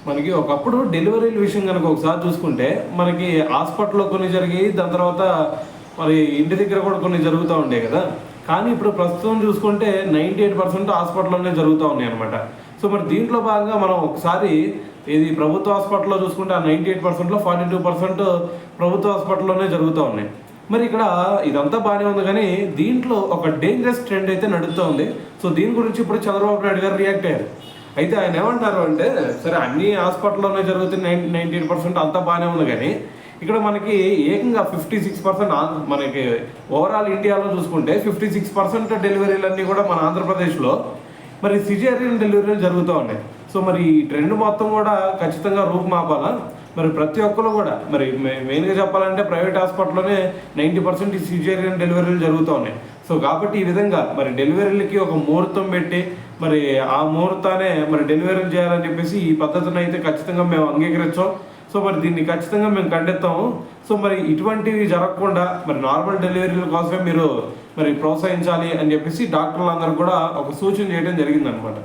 మనకి ఒకప్పుడు డెలివరీల విషయం కనుక ఒకసారి చూసుకుంటే మనకి హాస్పిటల్లో కొన్ని జరిగాయి, దాని తర్వాత మరి ఇంటి దగ్గర కూడా కొన్ని జరుగుతూ ఉండేవి కదా. కానీ ఇప్పుడు ప్రస్తుతం చూసుకుంటే 98% హాస్పిటల్లోనే జరుగుతూ ఉన్నాయి అనమాట. సో మరి దీంట్లో భాగంగా మనం ఒకసారి ఇది ప్రభుత్వ హాస్పిటల్లో చూసుకుంటే ఆ 98%లో 42% ప్రభుత్వ హాస్పిటల్లోనే జరుగుతూ ఉన్నాయి. మరి ఇక్కడ ఇదంతా బాగానే ఉంది, కానీ దీంట్లో ఒక డేంజరస్ ట్రెండ్ అయితే నడుస్తూ ఉంది. సో దీని గురించి ఇప్పుడు చంద్రబాబు నాయుడు గారు రియాక్ట్ అయ్యారు. అయితే ఆయన ఏమంటారు అంటే, సరే అన్ని హాస్పిటల్లోనే జరుగుతుంది, 98% అంతా బాగానే ఉంది, కానీ ఇక్కడ మనకి ఏకంగా 56% మనకి ఓవరాల్ ఇండియాలో చూసుకుంటే 56% డెలివరీలన్నీ కూడా మన ఆంధ్రప్రదేశ్లో మరి సిజేరియన్ డెలివరీలు జరుగుతూ ఉన్నాయి. సో మరి ఈ ట్రెండ్ మొత్తం కూడా ఖచ్చితంగా రూపుమాపాలా. మరి ప్రతి ఒక్కరు కూడా మరి మెయిన్గా చెప్పాలంటే ప్రైవేట్ హాస్పిటల్లోనే 90% ఈ సిజేరియన్ డెలివరీలు జరుగుతూ ఉన్నాయి. సో కాబట్టి ఈ విధంగా మరి డెలివరీలకి ఒక ముహూర్తం పెట్టి మరి ఆ ముహూర్తానే మరి డెలివరీలు చేయాలని చెప్పేసి ఈ పద్ధతిని అయితే ఖచ్చితంగా మేము అంగీకరించాం. సో మరి దీన్ని ఖచ్చితంగా మేము ఖండిస్తాము. సో మరి ఇటువంటివి జరగకుండా మరి నార్మల్ డెలివరీల కోసమే మీరు మరి ప్రోత్సహించాలి అని చెప్పేసి డాక్టర్లందరూ కూడా ఒక సూచన చేయడం జరిగిందనమాట.